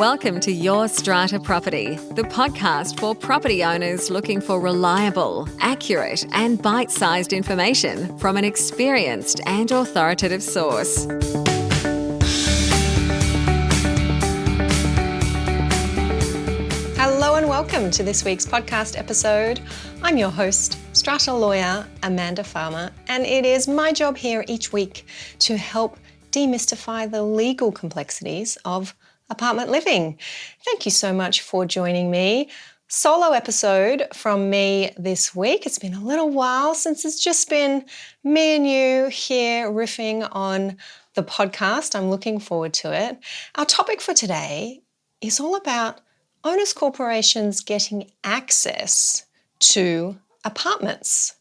Welcome to Your Strata Property, the podcast for property owners looking for reliable, accurate, and bite-sized information from an experienced and authoritative source. Hello and welcome to this week's podcast episode. I'm your host, Strata lawyer Amanda Farmer, and it is my job here each week to help demystify the legal complexities of apartment living. Thank you so much for joining me. Solo episode from me this week. It's been a little while since it's just been me and you here riffing on the podcast. I'm looking forward to it. Our topic for today is all about owners corporations getting access to apartments.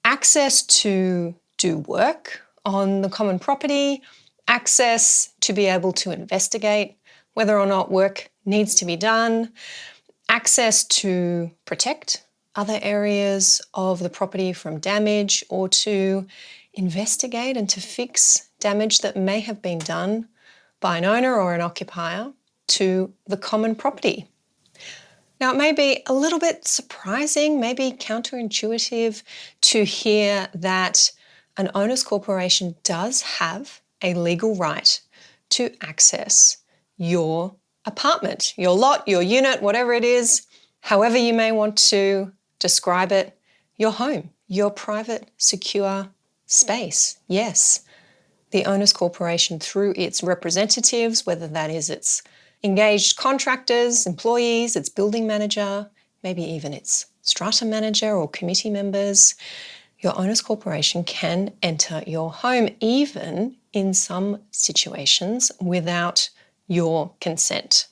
Access to do work on the common property, access to be able to investigate whether or not work needs to be done, access to protect other areas of the property from damage, or to investigate and to fix damage that may have been done by an owner or an occupier to the common property. Now, it may be a little bit surprising, maybe counterintuitive to hear that an owners corporation does have a legal right to access your apartment, your lot, your unit, whatever it is, however you may want to describe it, your home, your private, secure space. Yes, the owners corporation, through its representatives, whether that is its engaged contractors, employees, its building manager, maybe even its strata manager or committee members, your owners corporation can enter your home, even in some situations without your consent.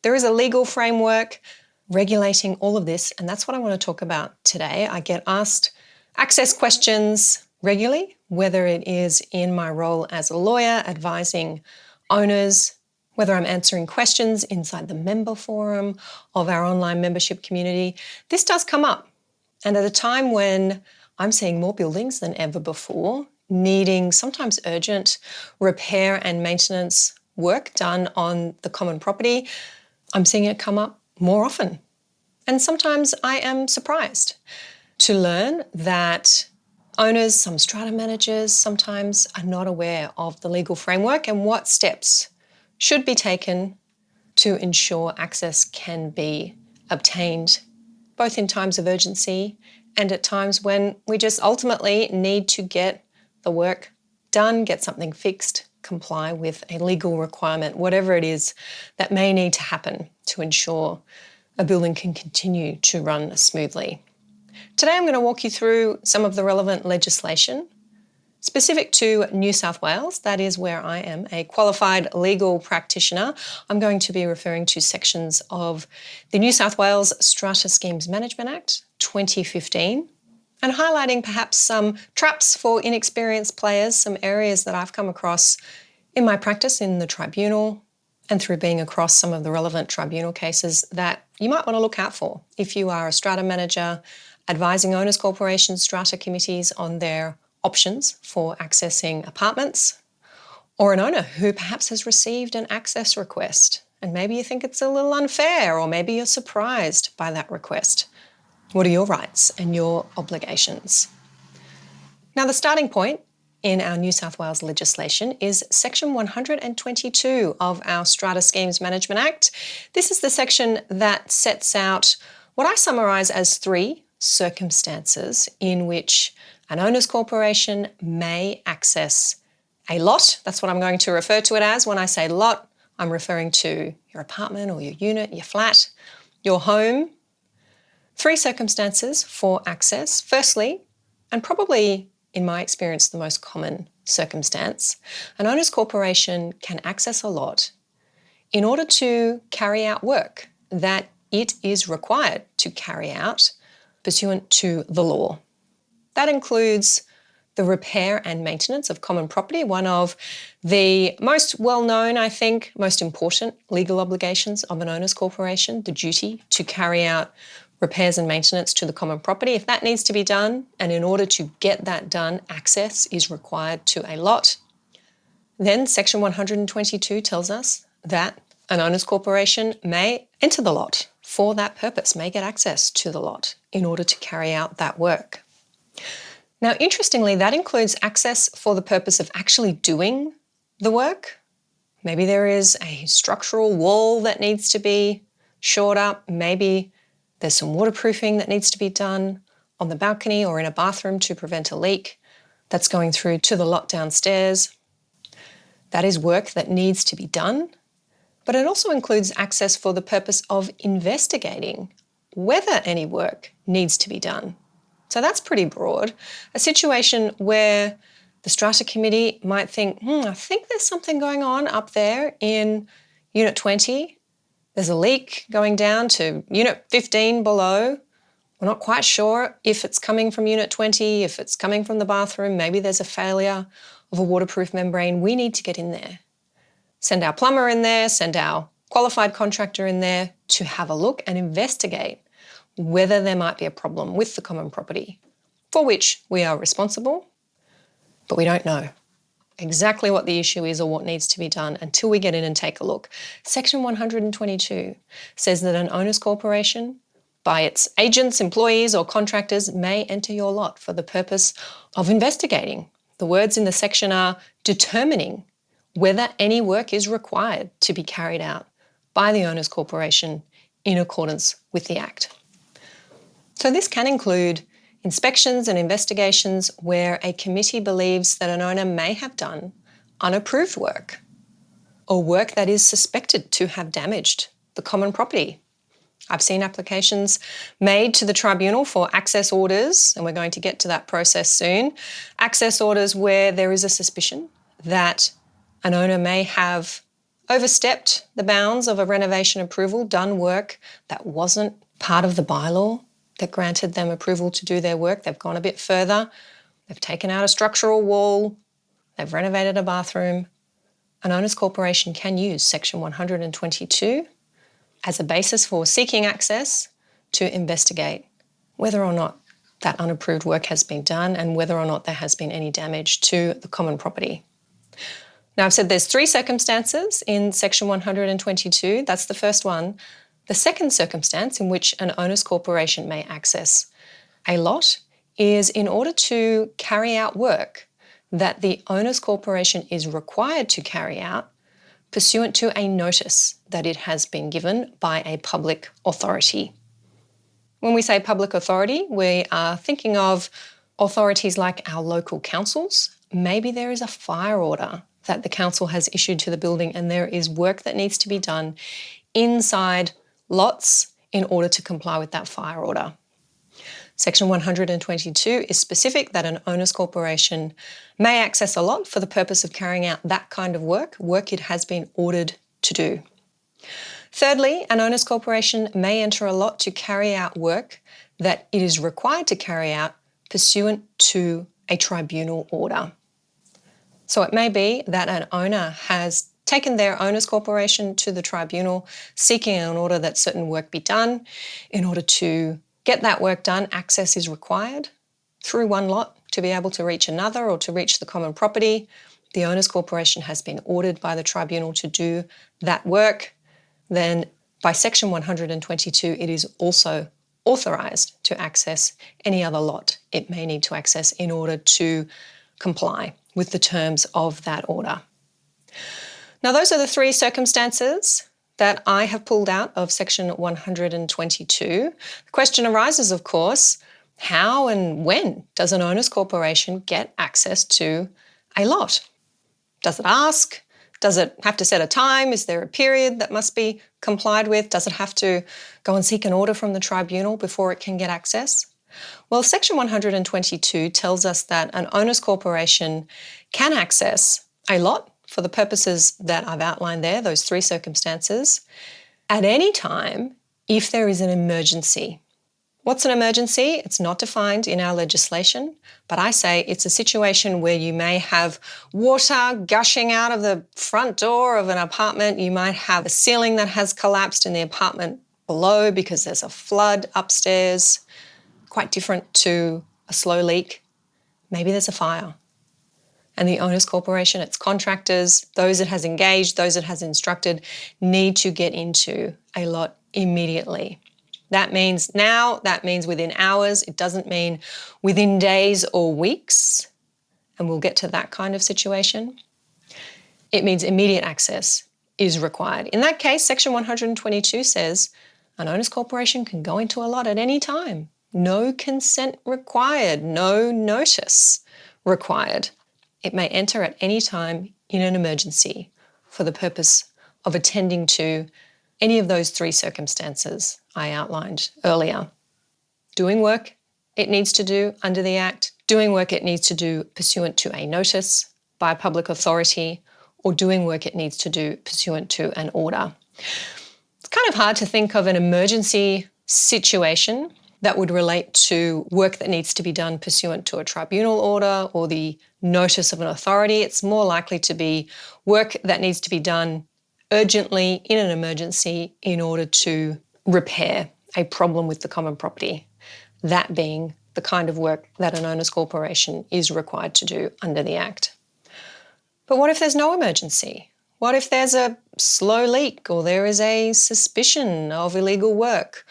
There is a legal framework regulating all of this, and that's what I want to talk about today. I get asked access questions regularly, whether it is in my role as a lawyer advising owners, whether I'm answering questions inside the member forum of our online membership community. This does come up. And at a time when I'm seeing more buildings than ever before, needing sometimes urgent repair and maintenance work done on the common property, I'm seeing it come up more often. And sometimes I am surprised to learn that owners, some strata managers, sometimes are not aware of the legal framework and what steps should be taken to ensure access can be obtained, both in times of urgency and at times when we just ultimately need to get the work done, get something fixed, comply with a legal requirement, whatever it is that may need to happen to ensure a building can continue to run smoothly. Today I'm going to walk you through some of the relevant legislation specific to New South Wales. That is where I am a qualified legal practitioner. I'm going to be referring to sections of the New South Wales Strata Schemes Management Act 2015 and highlighting perhaps some traps for inexperienced players, some areas that I've come across in my practice in the tribunal and through being across some of the relevant tribunal cases that you might want to look out for if you are a strata manager advising owners corporations, strata committees on their options for accessing apartments, or an owner who perhaps has received an access request and maybe you think it's a little unfair, or maybe you're surprised by that request. What are your rights and your obligations? Now, the starting point in our New South Wales legislation is Section 122 of our Strata Schemes Management Act. This is the section that sets out what I summarise as 3 circumstances in which an owners corporation may access a lot. That's what I'm going to refer to it as. When I say lot, I'm referring to your apartment or your unit, your flat, your home. 3 circumstances for access. Firstly, and probably in my experience the most common circumstance, an owners corporation can access a lot in order to carry out work that it is required to carry out pursuant to the law. That includes the repair and maintenance of common property, one of the most well-known, I think, most important legal obligations of an owners corporation, the duty to carry out repairs and maintenance to the common property. If that needs to be done, and in order to get that done, access is required to a lot, then Section 122 tells us that An owner's corporation may enter the lot for that purpose, may get access to the lot in order to carry out that work. Now, interestingly, that includes access for the purpose of actually doing the work. Maybe there is a structural wall that needs to be shored up. Maybe there's some waterproofing that needs to be done on the balcony or in a bathroom to prevent a leak that's going through to the lot downstairs. That is work that needs to be done, but it also includes access for the purpose of investigating whether any work needs to be done. So that's pretty broad. A situation where the Strata Committee might think, I think there's something going on up there in Unit 20. There's a leak going down to Unit 15 below. We're not quite sure if it's coming from Unit 20, if it's coming from the bathroom. Maybe there's a failure of a waterproof membrane. We need to get in there. Send our plumber in there, send our qualified contractor in there to have a look and investigate whether there might be a problem with the common property for which we are responsible, but we don't know exactly what the issue is or what needs to be done until we get in and take a look. Section 122 says that an owner's corporation, by its agents, employees or contractors, may enter your lot for the purpose of investigating. The words in the section are determining whether any work is required to be carried out by the owner's corporation in accordance with the Act. So this can include inspections and investigations where a committee believes that an owner may have done unapproved work or work that is suspected to have damaged the common property. I've seen applications made to the tribunal for access orders, and we're going to get to that process soon. Access orders where there is a suspicion that an owner may have overstepped the bounds of a renovation approval, done work that wasn't part of the bylaw that granted them approval to do their work. They've gone a bit further. They've taken out a structural wall. They've renovated a bathroom. An owner's corporation can use Section 122 as a basis for seeking access to investigate whether or not that unapproved work has been done and whether or not there has been any damage to the common property. Now, I've said there's 3 circumstances in Section 122. That's the first one. The second circumstance in which an owner's corporation may access a lot is in order to carry out work that the owner's corporation is required to carry out pursuant to a notice that it has been given by a public authority. When we say public authority, we are thinking of authorities like our local councils. Maybe there is a fire order that the council has issued to the building and there is work that needs to be done inside lots in order to comply with that fire order. Section 122 is specific that an owner's corporation may access a lot for the purpose of carrying out that kind of work it has been ordered to do. Thirdly, an owner's corporation may enter a lot to carry out work that it is required to carry out pursuant to a tribunal order. So it may be that an owner has taken their owner's corporation to the tribunal seeking an order that certain work be done. In order to get that work done, access is required through one lot to be able to reach another or to reach the common property. The owner's corporation has been ordered by the tribunal to do that work. Then by Section 122, it is also authorised to access any other lot it may need to access in order to comply with the terms of that order. Now, those are the 3 circumstances that I have pulled out of Section 122. The question arises, of course, how and when does an owner's corporation get access to a lot? Does it ask? Does it have to set a time? Is there a period that must be complied with? Does it have to go and seek an order from the tribunal before it can get access? Well, Section 122 tells us that an owner's corporation can access a lot for the purposes that I've outlined there, those 3 circumstances, at any time if there is an emergency. What's an emergency? It's not defined in our legislation, but I say it's a situation where you may have water gushing out of the front door of an apartment. You might have a ceiling that has collapsed in the apartment below because there's a flood upstairs, quite different to a slow leak. Maybe there's a fire. And the owner's corporation, its contractors, those it has engaged, those it has instructed, need to get into a lot immediately. That means now, that means within hours. It doesn't mean within days or weeks. And we'll get to that kind of situation. It means immediate access is required. In that case, Section 122 says an owner's corporation can go into a lot at any time. No consent required, no notice required. It may enter at any time in an emergency for the purpose of attending to any of those three circumstances I outlined earlier. Doing work it needs to do under the Act, doing work it needs to do pursuant to a notice by a public authority, or doing work it needs to do pursuant to an order. It's kind of hard to think of an emergency situation that would relate to work that needs to be done pursuant to a tribunal order or the notice of an authority. It's more likely to be work that needs to be done urgently in an emergency in order to repair a problem with the common property, that being the kind of work that an owner's corporation is required to do under the Act. But what if there's no emergency? What if there's a slow leak, or there is a suspicion of illegal work,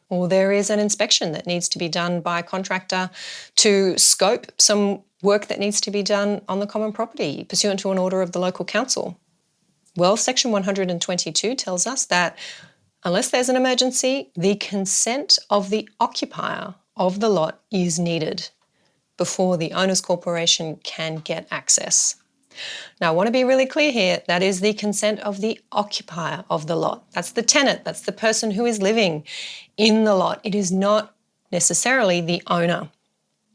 or there is an inspection that needs to be done by a contractor to scope some work that needs to be done on the common property pursuant to an order of the local council? Well, Section 122 tells us that unless there's an emergency, the consent of the occupier of the lot is needed before the owner's corporation can get access. Now, I want to be really clear here. That is the consent of the occupier of the lot. That's the tenant. That's the person who is living in the lot. It is not necessarily the owner.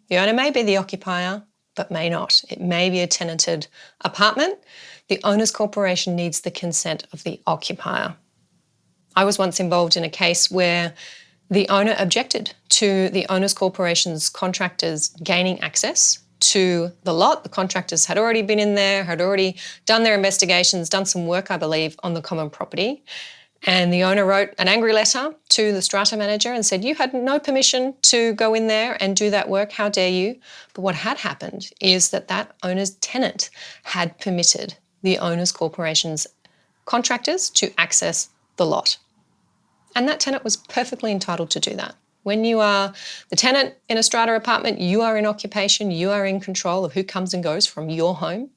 The owner may be the occupier, but may not. It may be a tenanted apartment. The owner's corporation needs the consent of the occupier. I was once involved in a case where the owner objected to the owner's corporation's contractors gaining access to the lot. The contractors had already been in there, had already done their investigations, done some work, I believe, on the common property. And the owner wrote an angry letter to the Strata manager and said, "You had no permission to go in there and do that work. How dare you?" But what had happened is that owner's tenant had permitted the owner's corporation's contractors to access the lot. And that tenant was perfectly entitled to do that. When you are the tenant in a strata apartment, you are in occupation, you are in control of who comes and goes from your home,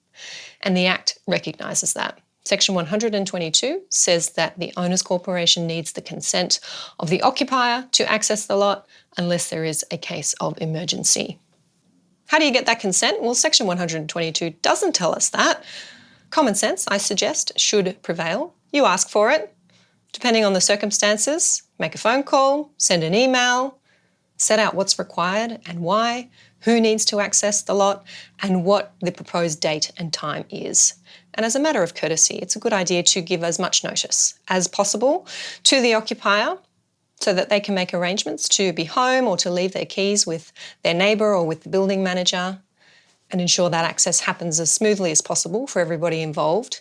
and the Act recognises that. Section 122 says that the owner's corporation needs the consent of the occupier to access the lot unless there is a case of emergency. How do you get that consent? Well, Section 122 doesn't tell us that. Common sense, I suggest, should prevail. You ask for it. Depending on the circumstances, make a phone call, send an email, set out what's required and why, who needs to access the lot, and what the proposed date and time is. And as a matter of courtesy, it's a good idea to give as much notice as possible to the occupier so that they can make arrangements to be home or to leave their keys with their neighbour or with the building manager and ensure that access happens as smoothly as possible for everybody involved.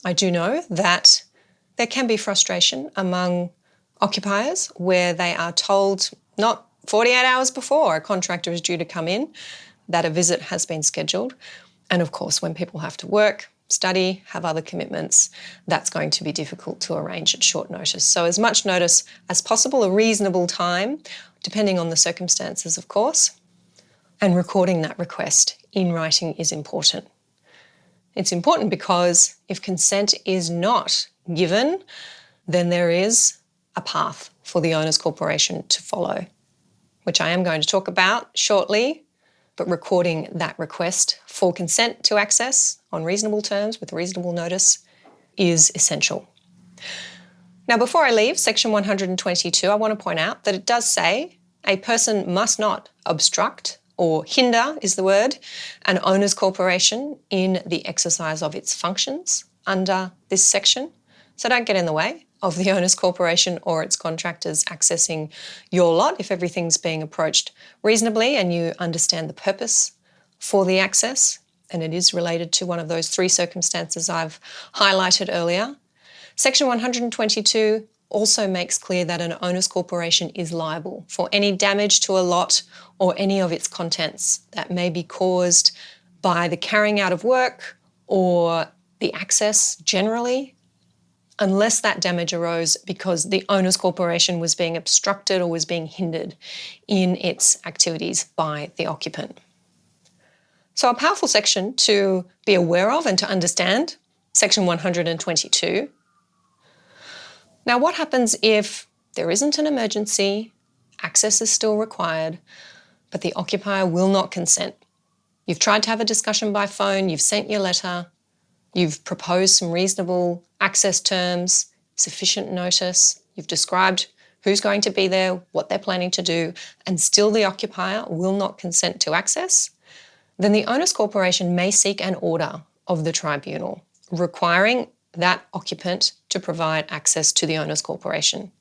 I do know that there can be frustration among occupiers where they are told not 48 hours before a contractor is due to come in that a visit has been scheduled. And of course, when people have to work, study, have other commitments, that's going to be difficult to arrange at short notice. So as much notice as possible, a reasonable time, depending on the circumstances, of course, and recording that request in writing is important. It's important because if consent is not given, then there is a path for the owner's corporation to follow, which I am going to talk about shortly, but recording that request for consent to access on reasonable terms with reasonable notice is essential. Now, before I leave Section 122, I want to point out that it does say a person must not obstruct or hinder is the word, an owner's corporation in the exercise of its functions under this section. So don't get in the way of the owner's corporation or its contractors accessing your lot if everything's being approached reasonably and you understand the purpose for the access, and it is related to one of those three circumstances I've highlighted earlier. Section 122 also makes clear that an owner's corporation is liable for any damage to a lot or any of its contents that may be caused by the carrying out of work or the access generally, unless that damage arose because the owner's corporation was being obstructed or was being hindered in its activities by the occupant. So a powerful section to be aware of and to understand, Section 122. Now, what happens if there isn't an emergency, access is still required, but the occupier will not consent? You've tried to have a discussion by phone, you've sent your letter, you've proposed some reasonable access terms, sufficient notice, you've described who's going to be there, what they're planning to do, and still the occupier will not consent to access, then the owner's corporation may seek an order of the tribunal requiring that occupant to provide access to the owner's corporation.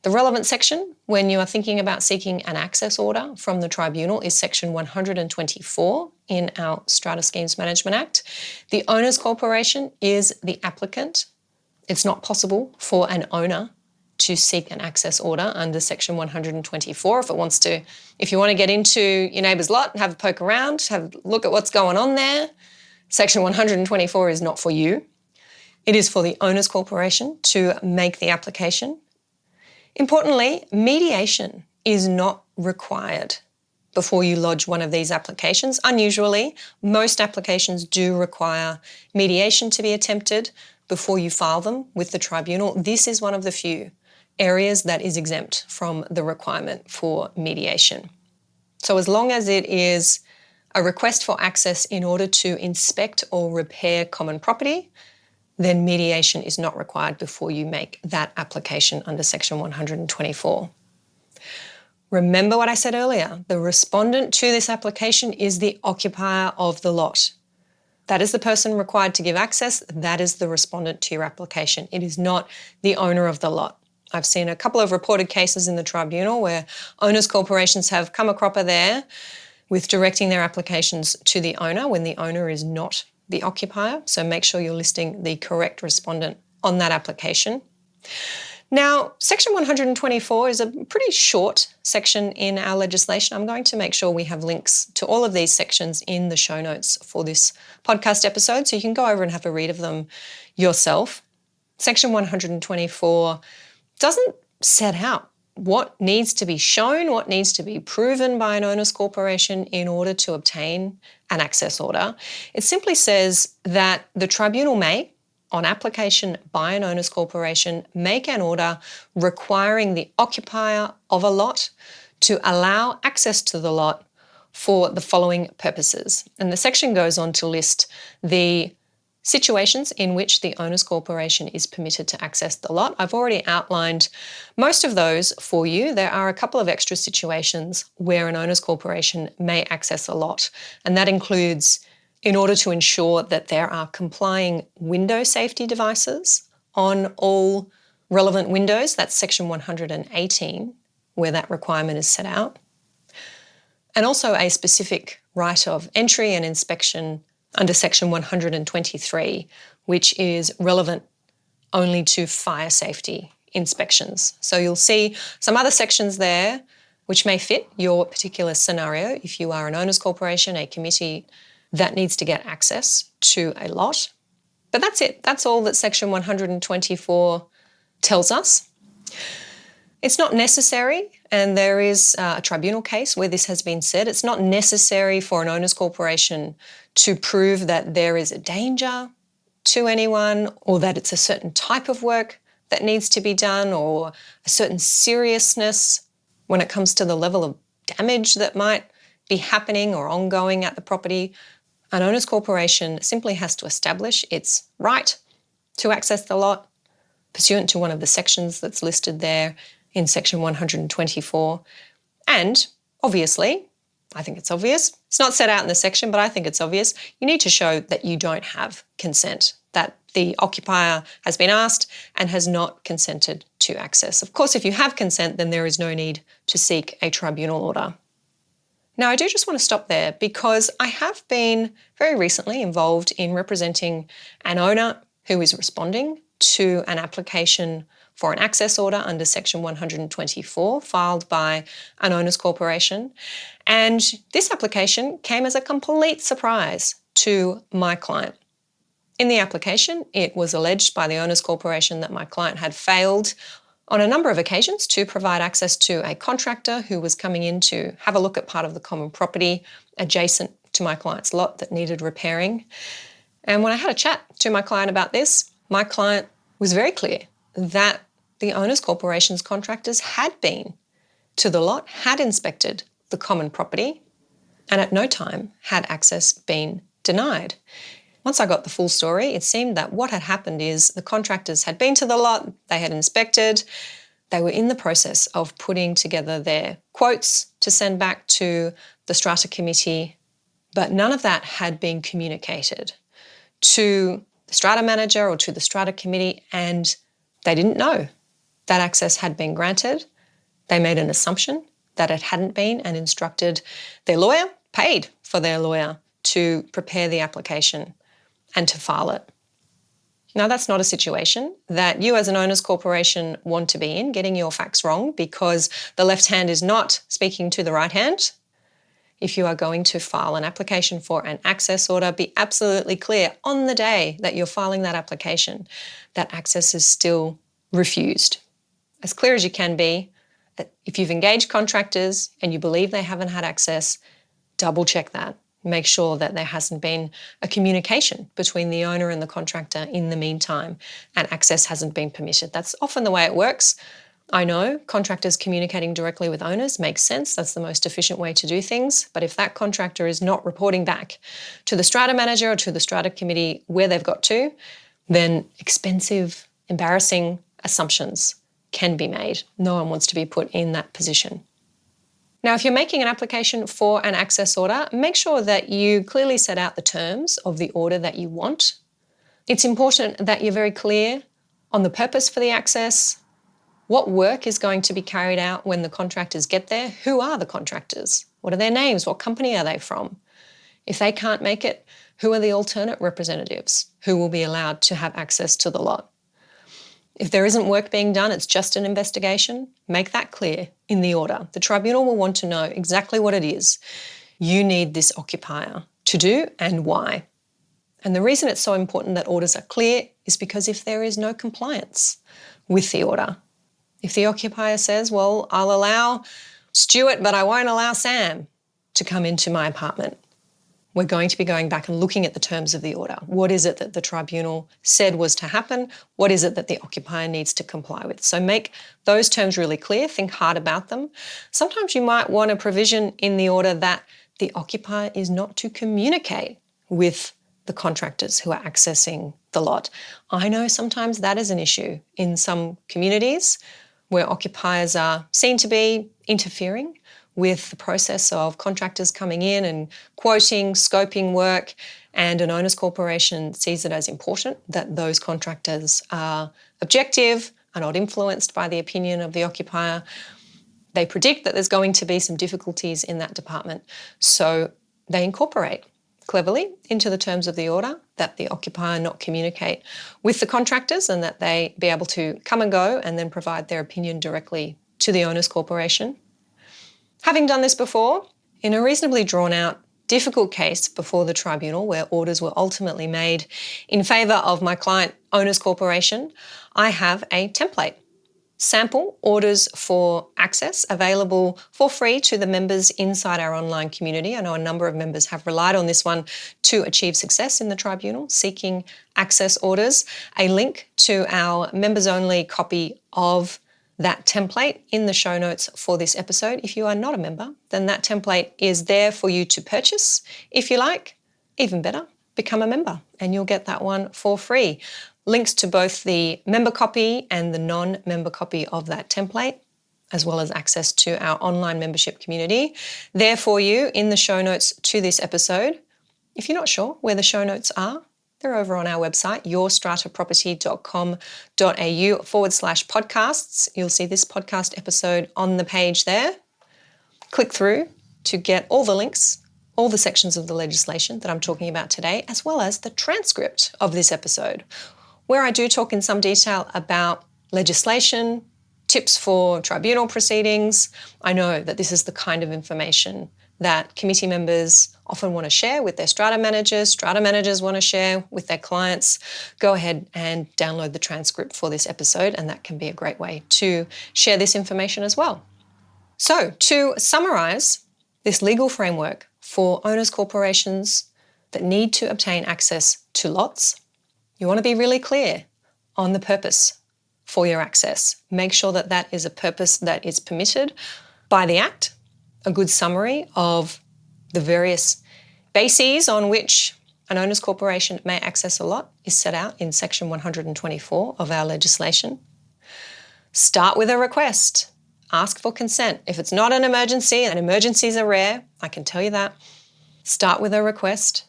The relevant section when you are thinking about seeking an access order from the tribunal is Section 124 in our Strata Schemes Management Act. The owner's corporation is the applicant. It's not possible for an owner to seek an access order under Section 124 if you want to get into your neighbour's lot and have a poke around, have a look at what's going on there. Section 124 is not for you. It is for the owner's corporation to make the application. Importantly, mediation is not required before you lodge one of these applications. Unusually, most applications do require mediation to be attempted before you file them with the tribunal. This is one of the few areas that is exempt from the requirement for mediation. So as long as it is a request for access in order to inspect or repair common property, then mediation is not required before you make that application under Section 124. Remember what I said earlier, the respondent to this application is the occupier of the lot. That is the person required to give access, that is the respondent to your application. It is not the owner of the lot. I've seen a couple of reported cases in the tribunal where owners' corporations have come a cropper there with directing their applications to the owner when the owner is not the occupier. So make sure you're listing the correct respondent on that application. Now, Section 124 is a pretty short section in our legislation. I'm going to make sure we have links to all of these sections in the show notes for this podcast episode, so you can go over and have a read of them yourself. Section 124 doesn't set out what needs to be shown, what needs to be proven by an owner's corporation in order to obtain an access order. It simply says that the tribunal may, on application by an owner's corporation, make an order requiring the occupier of a lot to allow access to the lot for the following purposes. And the section goes on to list the situations in which the owner's corporation is permitted to access the lot. I've already outlined most of those for you. There are a couple of extra situations where an owner's corporation may access a lot, and that includes in order to ensure that there are complying window safety devices on all relevant windows. That's Section 118, where that requirement is set out. And also a specific right of entry and inspection under Section 123, which is relevant only to fire safety inspections. So you'll see some other sections there which may fit your particular scenario if you are an owner's corporation, a committee that needs to get access to a lot. But that's it. That's all that Section 124 tells us. It's not necessary, and there is a tribunal case where this has been said, it's not necessary for an owner's corporation to prove that there is a danger to anyone or that it's a certain type of work that needs to be done or a certain seriousness when it comes to the level of damage that might be happening or ongoing at the property. An owner's corporation simply has to establish its right to access the lot pursuant to one of the sections that's listed there in Section 124. And obviously, I think it's obvious, it's not set out in the section, but I think it's obvious, you need to show that you don't have consent, that the occupier has been asked and has not consented to access. Of course, if you have consent, then there is no need to seek a tribunal order. Now, I do just want to stop there because I have been very recently involved in representing an owner who is responding to an application for an access order under Section 124 filed by an owners corporation. And this application came as a complete surprise to my client. In the application, it was alleged by the owners corporation that my client had failed on a number of occasions to provide access to a contractor who was coming in to have a look at part of the common property adjacent to my client's lot that needed repairing. And when I had a chat to my client about this, my client was very clear that the owners corporation's contractors had been to the lot, had inspected the common property, and at no time had access been denied. Once I got the full story, it seemed that what had happened is the contractors had been to the lot, they had inspected, they were in the process of putting together their quotes to send back to the Strata committee, but none of that had been communicated to the Strata manager or to the Strata committee, and they didn't know that access had been granted. They made an assumption that it hadn't been and instructed their lawyer, paid for their lawyer to prepare the application and to file it. Now, that's not a situation that you as an owners corporation want to be in, getting your facts wrong because the left hand is not speaking to the right hand. If you are going to file an application for an access order, be absolutely clear on the day that you're filing that application that access is still refused. As clear as you can be, that if you've engaged contractors and you believe they haven't had access, double check that. Make sure that there hasn't been a communication between the owner and the contractor in the meantime and access hasn't been permitted. That's often the way it works. I know contractors communicating directly with owners makes sense. That's the most efficient way to do things. But if that contractor is not reporting back to the Strata manager or to the Strata committee where they've got to, then expensive, embarrassing assumptions can be made. No one wants to be put in that position. Now, if you're making an application for an access order, make sure that you clearly set out the terms of the order that you want. It's important that you're very clear on the purpose for the access, what work is going to be carried out when the contractors get there, who are the contractors, what are their names, what company are they from. If they can't make it, who are the alternate representatives who will be allowed to have access to the lot. If there isn't work being done, it's just an investigation, make that clear in the order. The tribunal will want to know exactly what it is you need this occupier to do and why. And the reason it's so important that orders are clear is because if there is no compliance with the order, if the occupier says, well, I'll allow Stuart, but I won't allow Sam to come into my apartment, we're going to be going back and looking at the terms of the order. What is it that the tribunal said was to happen? What is it that the occupier needs to comply with? So make those terms really clear, think hard about them. Sometimes you might want a provision in the order that the occupier is not to communicate with the contractors who are accessing the lot. I know sometimes that is an issue in some communities where occupiers are seen to be interfering with the process of contractors coming in and quoting, scoping work, and an owners corporation sees it as important that those contractors are objective, are not influenced by the opinion of the occupier. They predict that there's going to be some difficulties in that department, so they incorporate cleverly into the terms of the order that the occupier not communicate with the contractors and that they be able to come and go and then provide their opinion directly to the owners corporation. Having done this before, in a reasonably drawn-out, difficult case before the tribunal where orders were ultimately made in favour of my client owners corporation, I have a template. Sample orders for access available for free to the members inside our online community. I know a number of members have relied on this one to achieve success in the tribunal, seeking access orders. A link to our members-only copy of that template in the show notes for this episode. If you are not a member, then that template is there for you to purchase. If you like, even better, become a member and you'll get that one for free. Links to both the member copy and the non-member copy of that template, as well as access to our online membership community, there for you in the show notes to this episode. If you're not sure where the show notes are, they're over on our website, yourstrataproperty.com.au/podcasts. You'll see this podcast episode on the page there. Click through to get all the links, all the sections of the legislation that I'm talking about today, as well as the transcript of this episode. where I do talk in some detail about legislation, tips for tribunal proceedings. I know that this is the kind of information that committee members often want to share with their strata managers want to share with their clients. Go ahead and download the transcript for this episode, and that can be a great way to share this information as well. So, to summarise this legal framework for owners' corporations that need to obtain access to lots, you want to be really clear on the purpose for your access. Make sure that that is a purpose that is permitted by the Act. A good summary of the various bases on which an owners' corporation may access a lot is set out in Section 124 of our legislation. Start with a request. Ask for consent. If it's not an emergency, and emergencies are rare, I can tell you that, start with a request.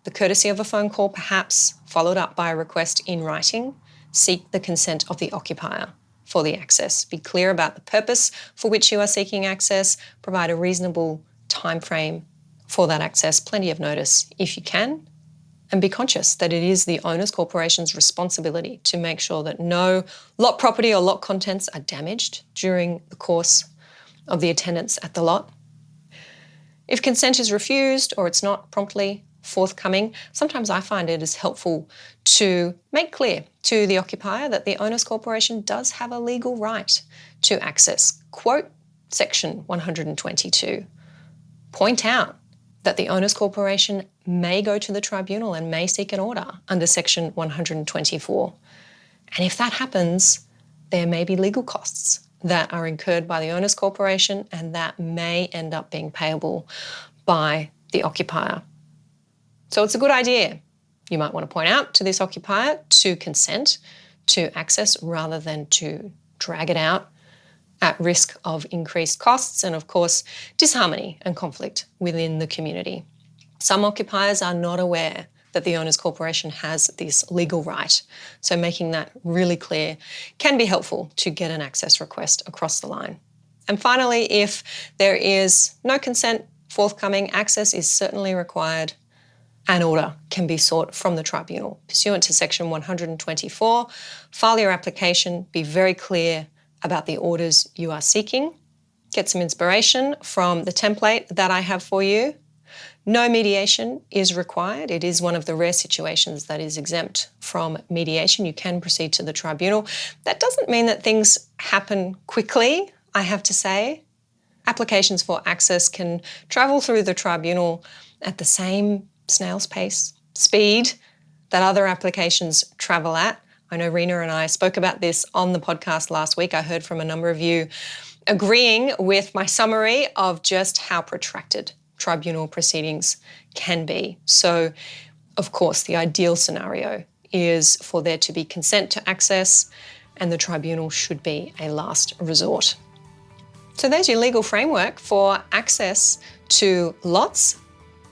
The courtesy of a phone call, perhaps followed up by a request in writing. Seek the consent of the occupier for the access. Be clear about the purpose for which you are seeking access. Provide a reasonable time frame for that access, plenty of notice if you can. And be conscious that it is the owner's corporation's responsibility to make sure that no lot property or lot contents are damaged during the course of the attendance at the lot. If consent is refused or it's not promptly forthcoming, sometimes I find it is helpful to make clear to the occupier that the owner's corporation does have a legal right to access. Quote Section 122. Point out that the owner's corporation may go to the tribunal and may seek an order under Section 124. And if that happens, there may be legal costs that are incurred by the owner's corporation, and that may end up being payable by the occupier. So it's a good idea, you might want to point out to this occupier, to consent to access rather than to drag it out at risk of increased costs and, of course, disharmony and conflict within the community. Some occupiers are not aware that the owner's corporation has this legal right, so making that really clear can be helpful to get an access request across the line. And finally, if there is no consent forthcoming, access is certainly required. An order can be sought from the tribunal. Pursuant to Section 124, file your application, be very clear about the orders you are seeking. Get some inspiration from the template that I have for you. No mediation is required. It is one of the rare situations that is exempt from mediation. You can proceed to the tribunal. That doesn't mean that things happen quickly, I have to say. Applications for access can travel through the tribunal at the same snail's pace, speed that other applications travel at. I know Rena and I spoke about this on the podcast last week. I heard from a number of you agreeing with my summary of just how protracted tribunal proceedings can be. So, of course, the ideal scenario is for there to be consent to access, and the tribunal should be a last resort. So there's your legal framework for access to lots.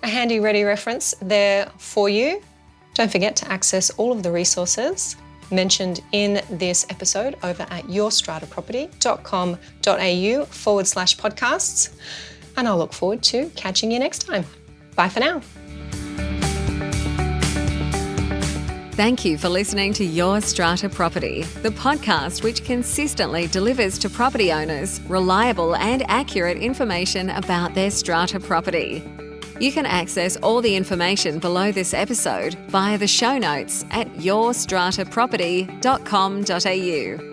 A handy ready reference there for you. Don't forget to access all of the resources mentioned in this episode over at yourstrataproperty.com.au/podcasts. And I'll look forward to catching you next time. Bye for now. Thank you for listening to Your Strata Property, the podcast which consistently delivers to property owners reliable and accurate information about their strata property. You can access all the information below this episode via the show notes at yourstrataproperty.com.au.